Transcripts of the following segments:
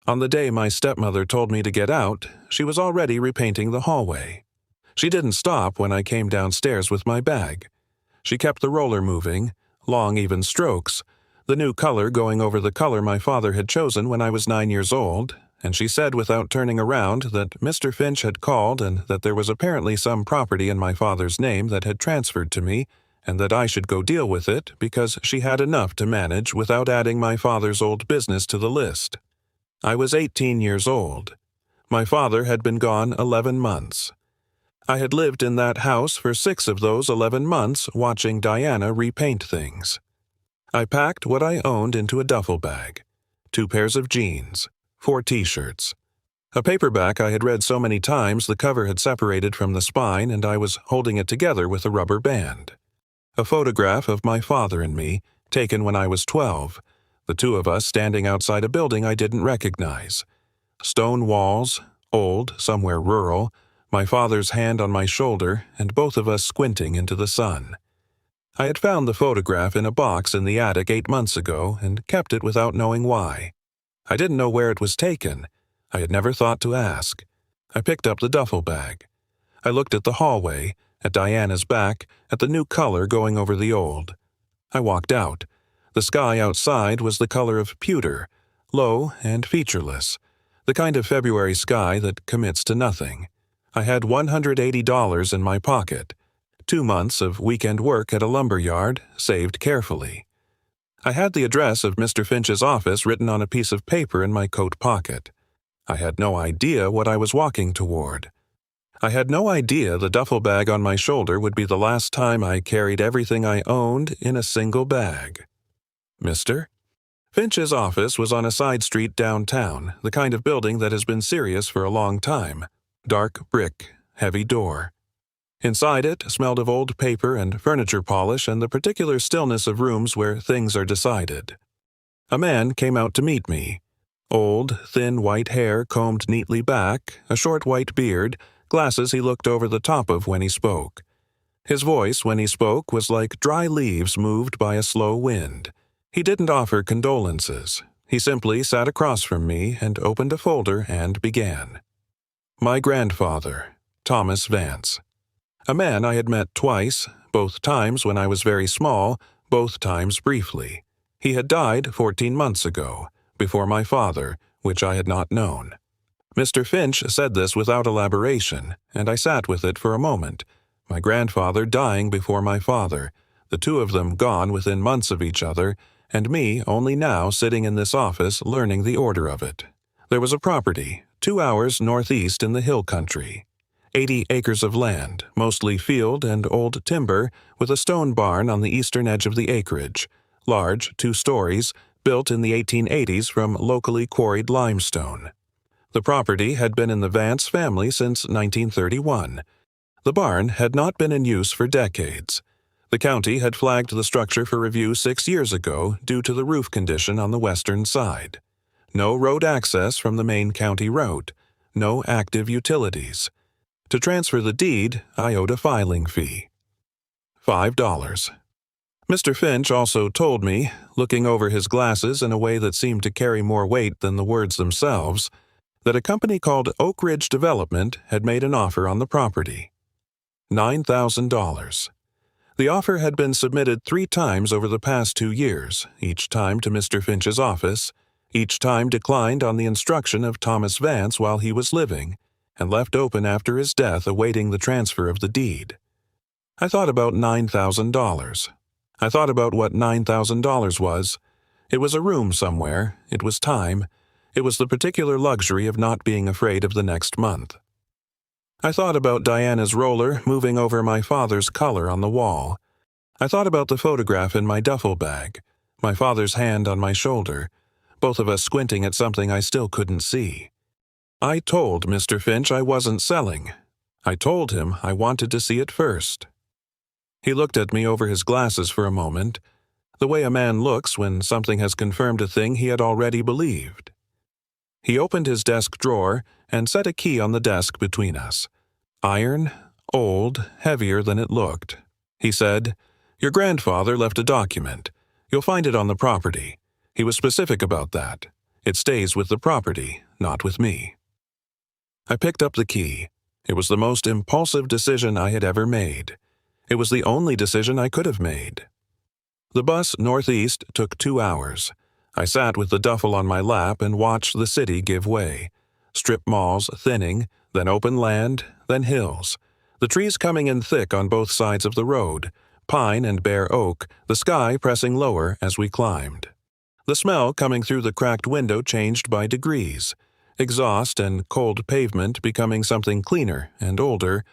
On the day my stepmother told me to get out, she was already repainting the hallway. She didn't stop when I came downstairs with my bag. She kept the roller moving, long even strokes, the new color going over the color my father had chosen when I was 9 years old, and she said without turning around that Mr. Finch had called and that there was apparently some property in my father's name that had transferred to me, and that I should go deal with it because she had enough to manage without adding my father's old business to the list. I was 18 years old. My father had been gone 11 months. I had lived in that house for 6 of those 11 months watching Diana repaint things. I packed what I owned into a duffel bag, 2 pairs of jeans, 4 t-shirts. A paperback I had read so many times the cover had separated from the spine and I was holding it together with a rubber band. A photograph of my father and me, taken when I was 12, the 2 of us standing outside a building I didn't recognize. Stone walls, old, somewhere rural, my father's hand on my shoulder, and both of us squinting into the sun. I had found the photograph in a box in the attic 8 months ago and kept it without knowing why. I didn't know where it was taken. I had never thought to ask. I picked up the duffel bag. I looked at the hallway, at Diana's back, at the new color going over the old. I walked out. The sky outside was the color of pewter, low and featureless, the kind of February sky that commits to nothing. I had $180 in my pocket, 2 months of weekend work at a lumber yard, saved carefully. I had the address of Mr. Finch's office written on a piece of paper in my coat pocket. I had no idea what I was walking toward. I had no idea the duffel bag on my shoulder would be the last time I carried everything I owned in a single bag. Mr. Finch's office was on a side street downtown, the kind of building that has been serious for a long time. Dark brick, heavy door. Inside it smelled of old paper and furniture polish and the particular stillness of rooms where things are decided. A man came out to meet me. Old, thin white hair combed neatly back, a short white beard, glasses he looked over the top of when he spoke. His voice when he spoke was like dry leaves moved by a slow wind. He didn't offer condolences. He simply sat across from me and opened a folder and began. My grandfather, Thomas Vance. A man I had met twice, both times when I was very small, both times briefly. He had died 14 months ago, before my father, which I had not known. Mr. Finch said this without elaboration, and I sat with it for a moment. My grandfather dying before my father, the 2 of them gone within months of each other, and me only now sitting in this office learning the order of it. There was a property, 2 hours northeast in the hill country. 80 acres of land, mostly field and old timber, with a stone barn on the eastern edge of the acreage, large, 2 stories, built in the 1880s from locally quarried limestone. The property had been in the Vance family since 1931. The barn had not been in use for decades. The county had flagged the structure for review 6 years ago due to the roof condition on the western side. No road access from the main county road. No active utilities. To transfer the deed, I owed a filing fee. $5. Mr. Finch also told me, looking over his glasses in a way that seemed to carry more weight than the words themselves, that a company called Oak Ridge Development had made an offer on the property. $9,000. The offer had been submitted 3 times over the past 2 years, each time to Mr. Finch's office, each time declined on the instruction of Thomas Vance while he was living, and left open after his death awaiting the transfer of the deed. I thought about $9,000. I thought about what $9,000 was. It was a room somewhere. It was time. It was the particular luxury of not being afraid of the next month. I thought about Diana's roller moving over my father's color on the wall. I thought about the photograph in my duffel bag, my father's hand on my shoulder, both of us squinting at something I still couldn't see. I told Mr. Finch I wasn't selling. I told him I wanted to see it first. He looked at me over his glasses for a moment, the way a man looks when something has confirmed a thing he had already believed. He opened his desk drawer and set a key on the desk between us. Iron, old, heavier than it looked. He said, "Your grandfather left a document. You'll find it on the property. He was specific about that. It stays with the property, not with me. I picked up the key. It was the most impulsive decision I had ever made. It was the only decision I could have made. The bus northeast took 2 hours. I sat with the duffel on my lap and watched the city give way. Strip malls thinning, then open land, then hills. The trees coming in thick on both sides of the road, pine and bare oak, the sky pressing lower as we climbed. The smell coming through the cracked window changed by degrees. Exhaust and cold pavement becoming something cleaner and older,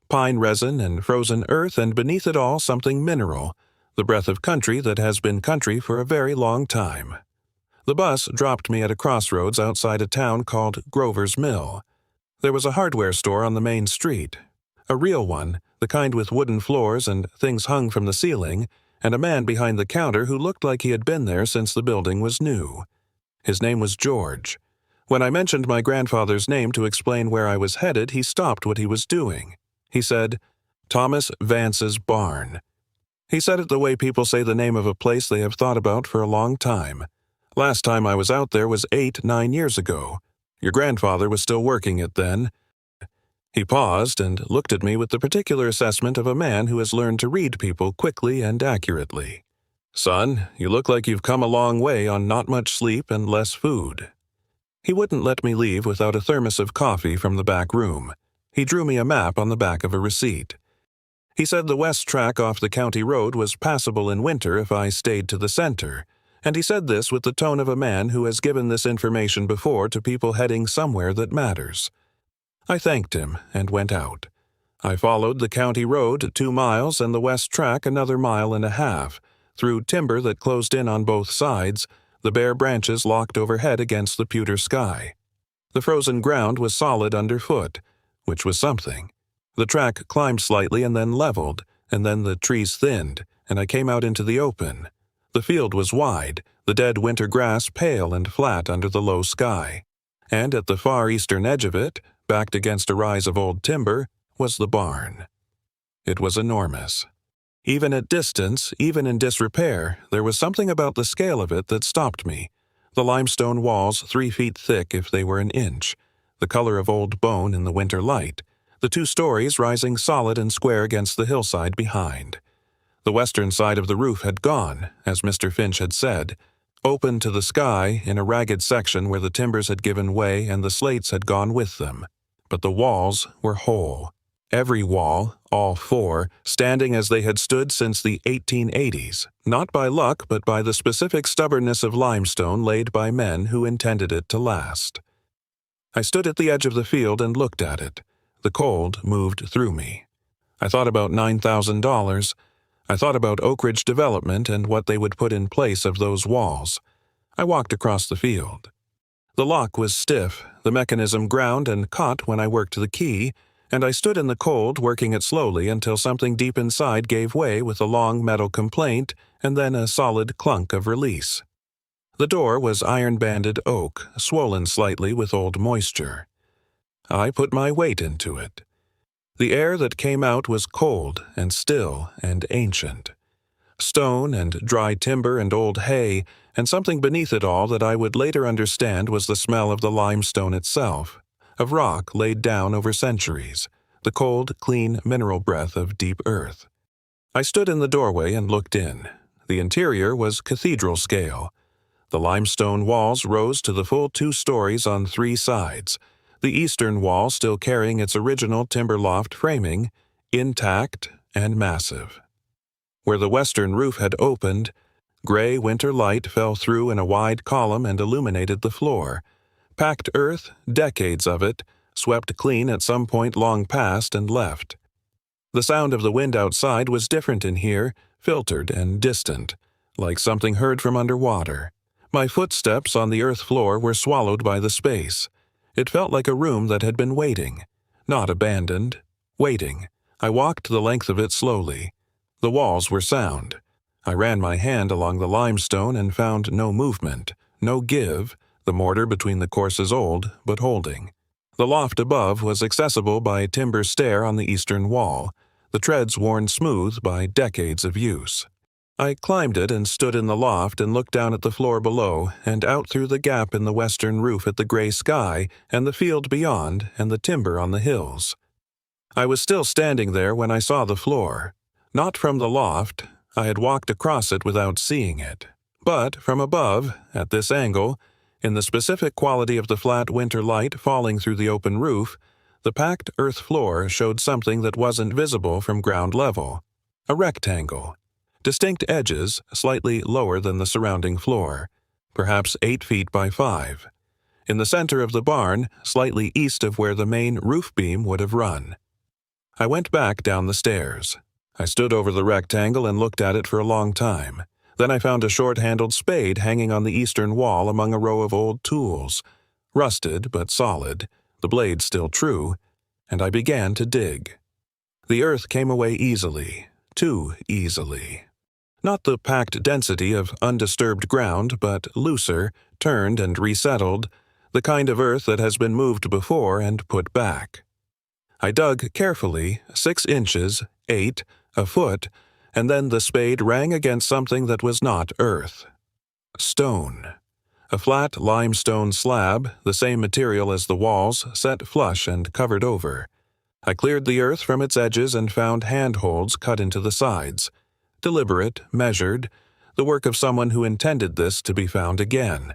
pine resin and frozen earth, and beneath it all something mineral, the breath of country that has been country for a very long time. The bus dropped me at a crossroads outside a town called Grover's Mill. There was a hardware store on the main street. A real one, the kind with wooden floors and things hung from the ceiling, and a man behind the counter who looked like he had been there since the building was new. His name was George. When I mentioned my grandfather's name to explain where I was headed, he stopped what he was doing. He said, "Thomas Vance's Barn." He said it the way people say the name of a place they have thought about for a long time. Last time I was out there was 8-9 years ago. Your grandfather was still working it then. He paused and looked at me with the particular assessment of a man who has learned to read people quickly and accurately. "Son, you look like you've come a long way on not much sleep and less food." He wouldn't let me leave without a thermos of coffee from the back room. He drew me a map on the back of a receipt. He said the west track off the county road was passable in winter if I stayed to the center, and he said this with the tone of a man who has given this information before to people heading somewhere that matters. I thanked him and went out. I followed the county road 2 miles and the west track another 1.5 miles, through timber that closed in on both sides, the bare branches locked overhead against the pewter sky. The frozen ground was solid underfoot, which was something. The track climbed slightly and then leveled, and then the trees thinned, and I came out into the open. The field was wide, the dead winter grass pale and flat under the low sky. And at the far eastern edge of it, backed against a rise of old timber, was the barn. It was enormous. Even at distance, even in disrepair, there was something about the scale of it that stopped me. The limestone walls 3 feet thick if they were an inch, the color of old bone in the winter light, the 2 stories rising solid and square against the hillside behind. The western side of the roof had gone, as Mr. Finch had said, open to the sky in a ragged section where the timbers had given way and the slates had gone with them. But the walls were whole. Every wall, all 4, standing as they had stood since the 1880s, not by luck but by the specific stubbornness of limestone laid by men who intended it to last. I stood at the edge of the field and looked at it. The cold moved through me. I thought about $9,000. I thought about Oak Ridge Development and what they would put in place of those walls. I walked across the field. The lock was stiff, the mechanism ground and caught when I worked the key, and I stood in the cold working it slowly until something deep inside gave way with a long metal complaint and then a solid clunk of release. The door was iron-banded oak, swollen slightly with old moisture. I put my weight into it. The air that came out was cold and still and ancient. Stone and dry timber and old hay, and something beneath it all that I would later understand was the smell of the limestone itself, of rock laid down over centuries, the cold, clean mineral breath of deep earth. I stood in the doorway and looked in. The interior was cathedral scale. The limestone walls rose to the full 2 stories on 3 sides, the eastern wall still carrying its original timber loft framing, intact and massive. Where the western roof had opened, gray winter light fell through in a wide column and illuminated the floor. Packed earth, decades of it, swept clean at some point long past and left. The sound of the wind outside was different in here, filtered and distant, like something heard from underwater. My footsteps on the earth floor were swallowed by the space. It felt like a room that had been waiting, not abandoned, waiting. I walked the length of it slowly. The walls were sound. I ran my hand along the limestone and found no movement, no give, the mortar between the courses old, but holding. The loft above was accessible by a timber stair on the eastern wall, the treads worn smooth by decades of use. I climbed it and stood in the loft and looked down at the floor below and out through the gap in the western roof at the gray sky and the field beyond and the timber on the hills. I was still standing there when I saw the floor. Not from the loft, I had walked across it without seeing it, but from above, at this angle, in the specific quality of the flat winter light falling through the open roof, the packed earth floor showed something that wasn't visible from ground level. A rectangle. Distinct edges, slightly lower than the surrounding floor, perhaps 8 feet by 5. In the center of the barn, slightly east of where the main roof beam would have run. I went back down the stairs. I stood over the rectangle and looked at it for a long time. Then I found a short-handled spade hanging on the eastern wall among a row of old tools, rusted but solid, the blade still true, and I began to dig. The earth came away easily, too easily. Not the packed density of undisturbed ground, but looser, turned and resettled, the kind of earth that has been moved before and put back. I dug carefully, 6 inches, 8, a foot, and then the spade rang against something that was not earth. Stone. A flat limestone slab, the same material as the walls, set flush and covered over. I cleared the earth from its edges and found handholds cut into the sides. Deliberate, measured, the work of someone who intended this to be found again.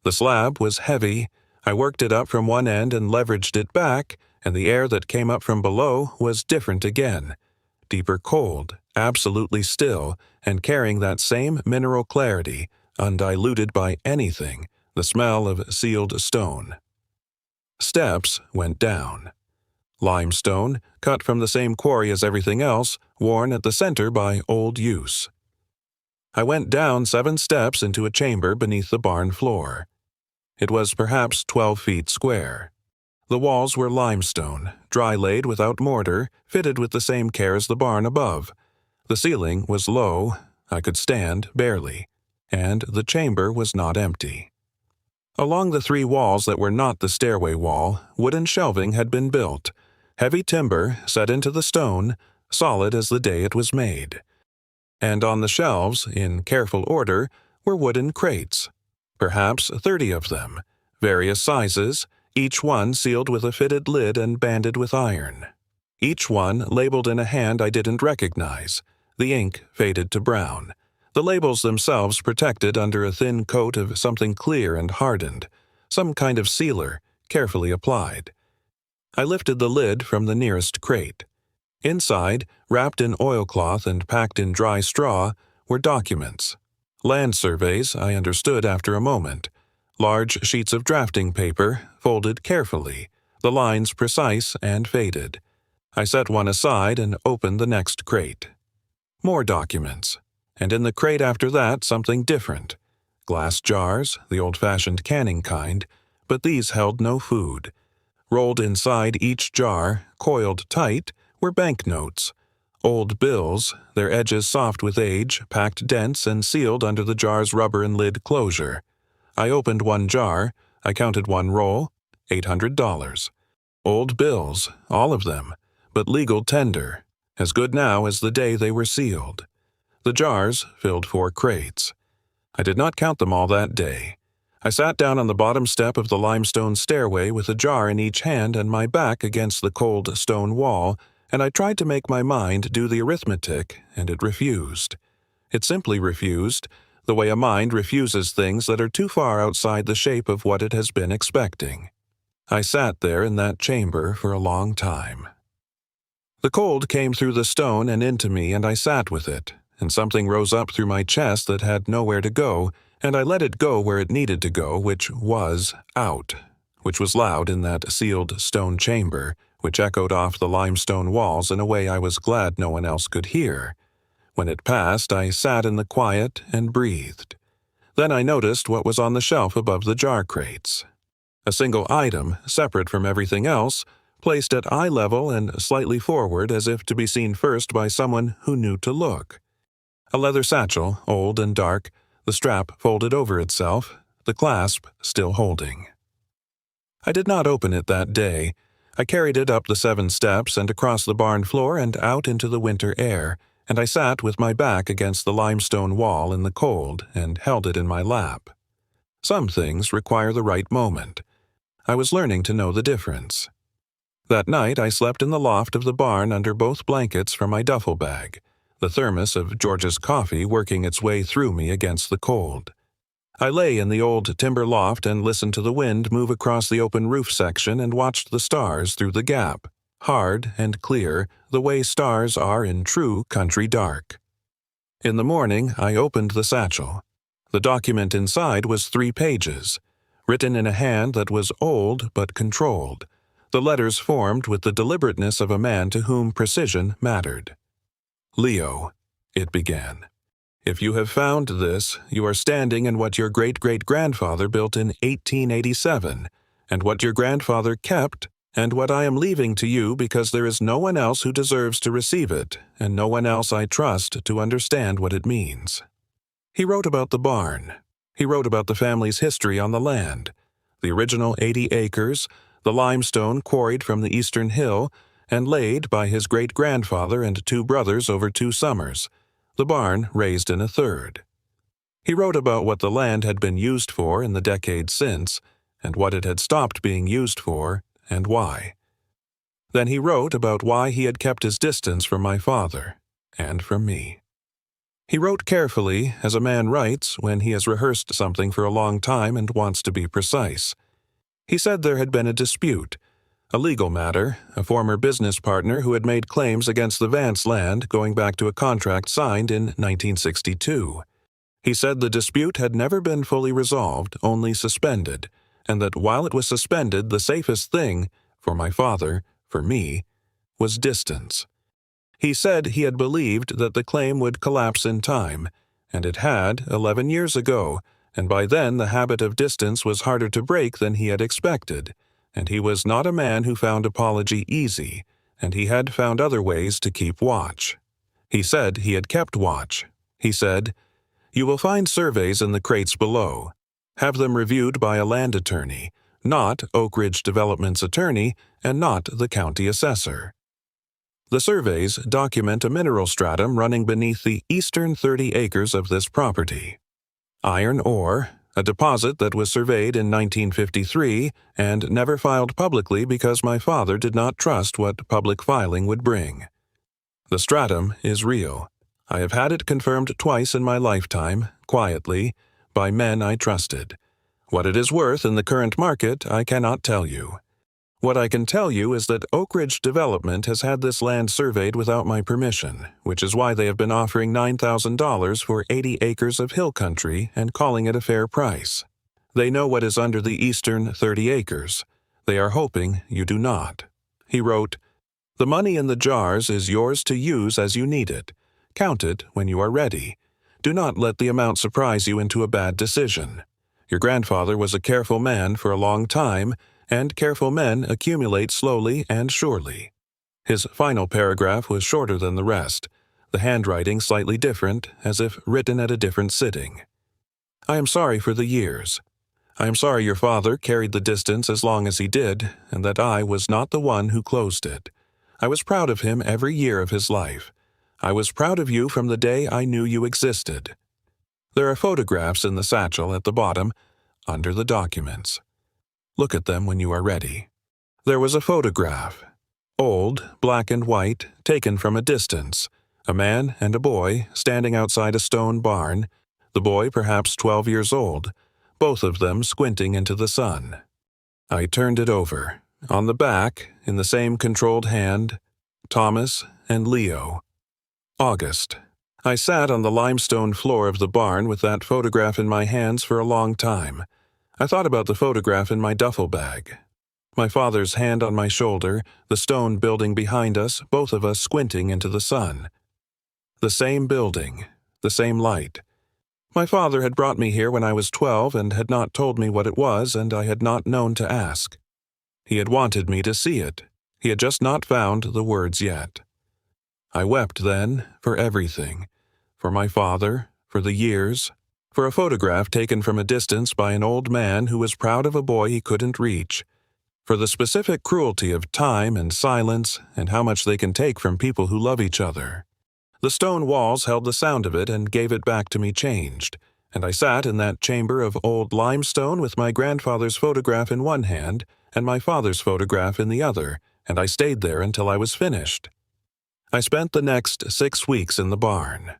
The slab was heavy. I worked it up from one end and leveraged it back, and the air that came up from below was different again. Deeper cold, absolutely still, and carrying that same mineral clarity, undiluted by anything, the smell of sealed stone. Steps went down. Limestone, cut from the same quarry as everything else, worn at the center by old use. I went down 7 steps into a chamber beneath the barn floor. It was perhaps 12 feet square. The walls were limestone, dry-laid without mortar, fitted with the same care as the barn above. The ceiling was low, I could stand barely, and the chamber was not empty. Along the 3 walls that were not the stairway wall, wooden shelving had been built, heavy timber set into the stone, solid as the day it was made. And on the shelves, in careful order, were wooden crates, perhaps 30 of them, various sizes, each one sealed with a fitted lid and banded with iron. Each one labeled in a hand I didn't recognize, the ink faded to brown, the labels themselves protected under a thin coat of something clear and hardened, some kind of sealer, carefully applied. I lifted the lid from the nearest crate. Inside, wrapped in oilcloth and packed in dry straw, were documents. Land surveys, I understood after a moment. Large sheets of drafting paper, folded carefully, the lines precise and faded. I set one aside and opened the next crate. More documents. And in the crate after that, something different. Glass jars, the old-fashioned canning kind, but these held no food. Rolled inside each jar, coiled tight, were banknotes. Old bills, their edges soft with age, packed dense and sealed under the jar's rubber and lid closure. I opened one jar, I counted one roll, $800. Old bills, all of them, but legal tender, as good now as the day they were sealed. The jars filled 4 crates. I did not count them all that day. I sat down on the bottom step of the limestone stairway with a jar in each hand and my back against the cold stone wall, and I tried to make my mind do the arithmetic, and it refused. It simply refused, the way a mind refuses things that are too far outside the shape of what it has been expecting. I sat there in that chamber for a long time. The cold came through the stone and into me, and I sat with it, and something rose up through my chest that had nowhere to go, and I let it go where it needed to go, which was out, which was loud in that sealed stone chamber, which echoed off the limestone walls in a way I was glad no one else could hear. When it passed, I sat in the quiet and breathed. Then I noticed what was on the shelf above the jar crates. A single item, separate from everything else, placed at eye level and slightly forward as if to be seen first by someone who knew to look. A leather satchel, old and dark, the strap folded over itself, the clasp still holding. I did not open it that day. I carried it up the 7 steps and across the barn floor and out into the winter air, and I sat with my back against the limestone wall in the cold and held it in my lap. Some things require the right moment. I was learning to know the difference. That night I slept in the loft of the barn under both blankets from my duffel bag, the thermos of George's coffee working its way through me against the cold. I lay in the old timber loft and listened to the wind move across the open roof section and watched the stars through the gap, hard and clear, the way stars are in true country dark. In the morning, I opened the satchel. The document inside was 3 pages, written in a hand that was old but controlled, the letters formed with the deliberateness of a man to whom precision mattered. "Leo," it began. "If you have found this, you are standing in what your great-great-grandfather built in 1887, and what your grandfather kept, and what I am leaving to you because there is no one else who deserves to receive it, and no one else I trust to understand what it means." He wrote about the barn. He wrote about the family's history on the land, the original 80 acres, the limestone quarried from the eastern hill, and laid by his great-grandfather and 2 brothers over 2 summers, the barn raised in a third. He wrote about what the land had been used for in the decades since, and what it had stopped being used for, and why. Then he wrote about why he had kept his distance from my father, and from me. He wrote carefully, as a man writes when he has rehearsed something for a long time and wants to be precise. He said there had been a dispute, a legal matter, a former business partner who had made claims against the Vance land going back to a contract signed in 1962. He said the dispute had never been fully resolved, only suspended, and that while it was suspended, the safest thing, for my father, for me, was distance. He said he had believed that the claim would collapse in time, and it had 11 years ago, and by then the habit of distance was harder to break than he had expected, and he was not a man who found apology easy, and he had found other ways to keep watch. He said he had kept watch. He said, "You will find surveys in the crates below. Have them reviewed by a land attorney, not Oak Ridge Development's attorney, and not the county assessor. The surveys document a mineral stratum running beneath the eastern 30 acres of this property. Iron ore, a deposit that was surveyed in 1953 and never filed publicly because my father did not trust what public filing would bring. The stratum is real. I have had it confirmed twice in my lifetime, quietly, by men I trusted. What it is worth in the current market, I cannot tell you. What I can tell you is that Oak Ridge Development has had this land surveyed without my permission, which is why they have been offering $9,000 for 80 acres of hill country and calling it a fair price. They know what is under the eastern 30 acres. They are hoping you do not." He wrote, "The money in the jars is yours to use as you need it. Count it when you are ready. Do not let the amount surprise you into a bad decision. Your grandfather was a careful man for a long time, and careful men accumulate slowly and surely." His final paragraph was shorter than the rest, the handwriting slightly different, as if written at a different sitting. "I am sorry for the years. I am sorry your father carried the distance as long as he did, and that I was not the one who closed it. I was proud of him every year of his life. I was proud of you from the day I knew you existed." There are photographs in the satchel at the bottom, under the documents. Look at them when you are ready. There was a photograph, old, black and white, taken from a distance, a man and a boy standing outside a stone barn, the boy perhaps 12 years old, both of them squinting into the sun. I turned it over. On the back, in the same controlled hand, Thomas and Leo. August. I sat on the limestone floor of the barn with that photograph in my hands for a long time. I thought about the photograph in my duffel bag. My father's hand on my shoulder, the stone building behind us, both of us squinting into the sun. The same building, the same light. My father had brought me here when I was 12 and had not told me what it was, and I had not known to ask. He had wanted me to see it. He had just not found the words yet. I wept then for everything, for my father, for the years, for a photograph taken from a distance by an old man who was proud of a boy he couldn't reach, for the specific cruelty of time and silence and how much they can take from people who love each other. The stone walls held the sound of it and gave it back to me changed, and I sat in that chamber of old limestone with my grandfather's photograph in one hand and my father's photograph in the other, and I stayed there until I was finished. I spent the next 6 weeks in the barn.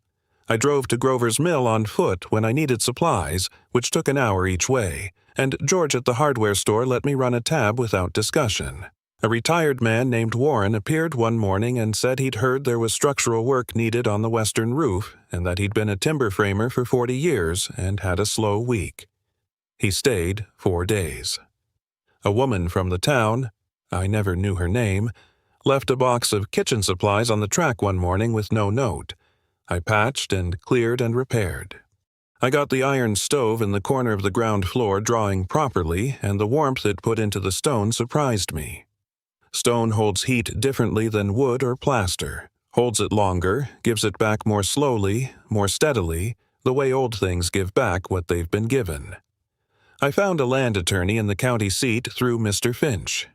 I drove to Grover's Mill on foot when I needed supplies, which took an hour each way, and George at the hardware store let me run a tab without discussion. A retired man named Warren appeared one morning and said he'd heard there was structural work needed on the western roof and that he'd been a timber framer for 40 years and had a slow week. He stayed 4 days. A woman from the town, I never knew her name, left a box of kitchen supplies on the track one morning with no note. I patched and cleared and repaired. I got the iron stove in the corner of the ground floor drawing properly, and the warmth it put into the stone surprised me. Stone holds heat differently than wood or plaster, holds it longer, gives it back more slowly, more steadily, the way old things give back what they've been given. I found a land attorney in the county seat through Mr. Finch.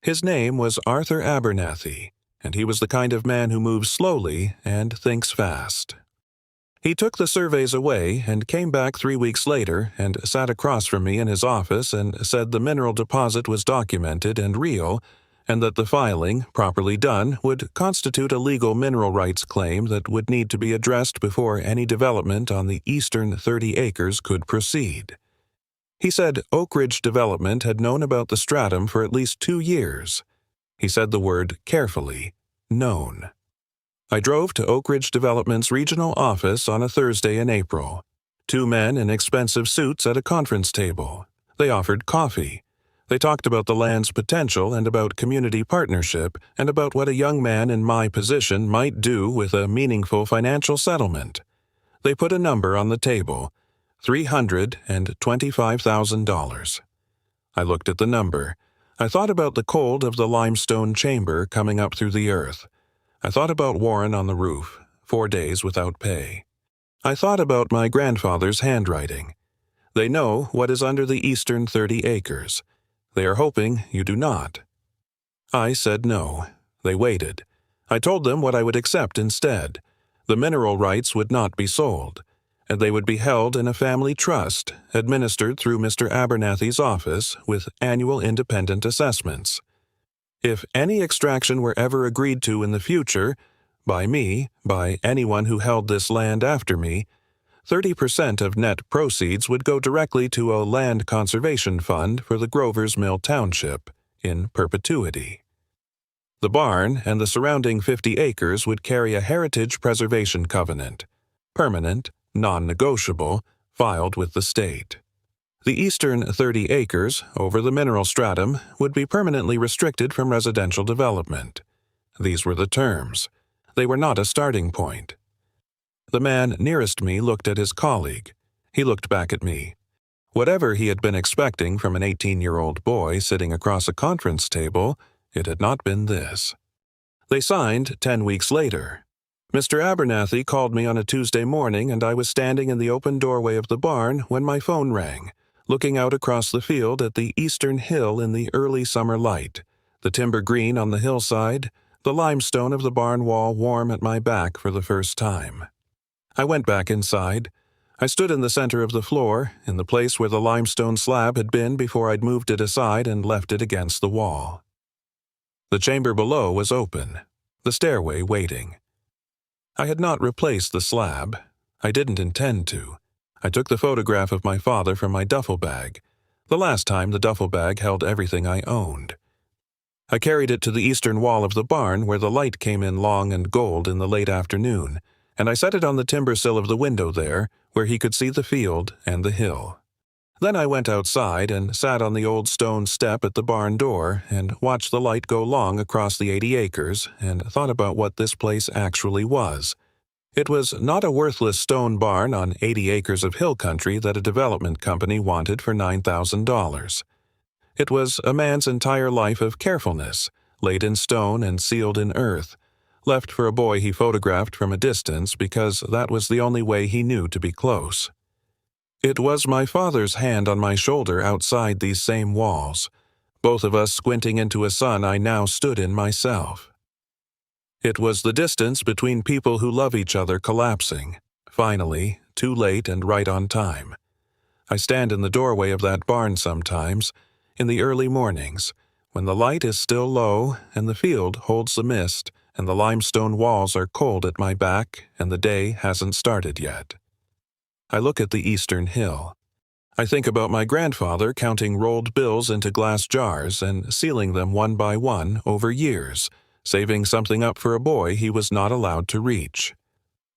His name was Arthur Abernathy, and he was the kind of man who moves slowly and thinks fast. He took the surveys away and came back 3 weeks later and sat across from me in his office and said the mineral deposit was documented and real, and that the filing, properly done, would constitute a legal mineral rights claim that would need to be addressed before any development on the eastern 30 acres could proceed. He said Oak Ridge Development had known about the stratum for at least 2 years. He said the word carefully, known. I drove to Oak Ridge Development's regional office on a Thursday in April. 2 men in expensive suits at a conference table. They offered coffee. They talked about the land's potential and about community partnership and about what a young man in my position might do with a meaningful financial settlement. They put a number on the table, $325,000. I looked at the number. I thought about the cold of the limestone chamber coming up through the earth. I thought about Warren on the roof, 4 days without pay. I thought about my grandfather's handwriting. They know what is under the eastern 30 acres. They are hoping you do not. I said no. They waited. I told them what I would accept instead. The mineral rights would not be sold, and they would be held in a family trust, administered through Mr. Abernathy's office with annual independent assessments. If any extraction were ever agreed to in the future, by me, by anyone who held this land after me, 30% of net proceeds would go directly to a land conservation fund for the Grover's Mill Township, in perpetuity. The barn and the surrounding 50 acres would carry a heritage preservation covenant, permanent, non-negotiable, filed with the state. The eastern 30 acres, over the mineral stratum, would be permanently restricted from residential development. These were the terms. They were not a starting point. The man nearest me looked at his colleague. He looked back at me. Whatever he had been expecting from an 18-year-old boy sitting across a conference table, it had not been this. They signed 10 weeks later. Mr. Abernathy called me on a Tuesday morning, and I was standing in the open doorway of the barn when my phone rang, looking out across the field at the eastern hill in the early summer light, the timber green on the hillside, the limestone of the barn wall warm at my back for the first time. I went back inside. I stood in the center of the floor, in the place where the limestone slab had been before I'd moved it aside and left it against the wall. The chamber below was open, the stairway waiting. I had not replaced the slab. I didn't intend to. I took the photograph of my father from my duffel bag. The last time the duffel bag held everything I owned. I carried it to the eastern wall of the barn where the light came in long and gold in the late afternoon, and I set it on the timber sill of the window there, where he could see the field and the hill. Then I went outside and sat on the old stone step at the barn door and watched the light go long across the 80 acres and thought about what this place actually was. It was not a worthless stone barn on 80 acres of hill country that a development company wanted for $9,000. It was a man's entire life of carefulness, laid in stone and sealed in earth, left for a boy he photographed from a distance because that was the only way he knew to be close. It was my father's hand on my shoulder outside these same walls, both of us squinting into a sun I now stood in myself. It was the distance between people who love each other collapsing, finally, too late and right on time. I stand in the doorway of that barn sometimes, in the early mornings, when the light is still low and the field holds the mist and the limestone walls are cold at my back and the day hasn't started yet. I look at the eastern hill. I think about my grandfather counting rolled bills into glass jars and sealing them one by one over years, saving something up for a boy he was not allowed to reach.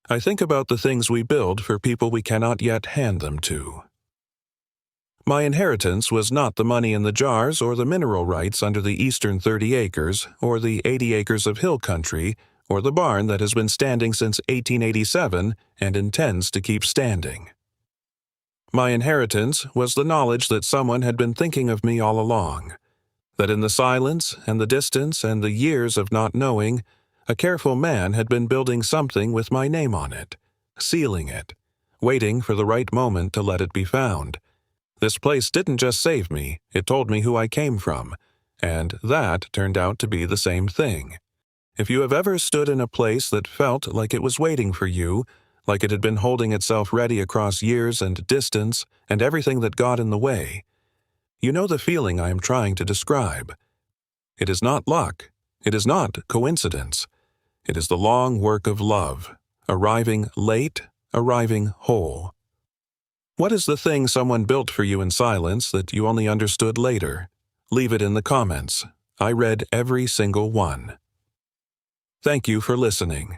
I think about the things we build for people we cannot yet hand them to. My inheritance was not the money in the jars or the mineral rights under the eastern 30 acres or the 80 acres of hill country or the barn that has been standing since 1887 and intends to keep standing. My inheritance was the knowledge that someone had been thinking of me all along, that in the silence and the distance and the years of not knowing, a careful man had been building something with my name on it, sealing it, waiting for the right moment to let it be found. This place didn't just save me, it told me who I came from, and that turned out to be the same thing. If you have ever stood in a place that felt like it was waiting for you, like it had been holding itself ready across years and distance and everything that got in the way, you know the feeling I am trying to describe. It is not luck, it is not coincidence. It is the long work of love, arriving late, arriving whole. What is the thing someone built for you in silence that you only understood later? Leave it in the comments. I read every single one. Thank you for listening.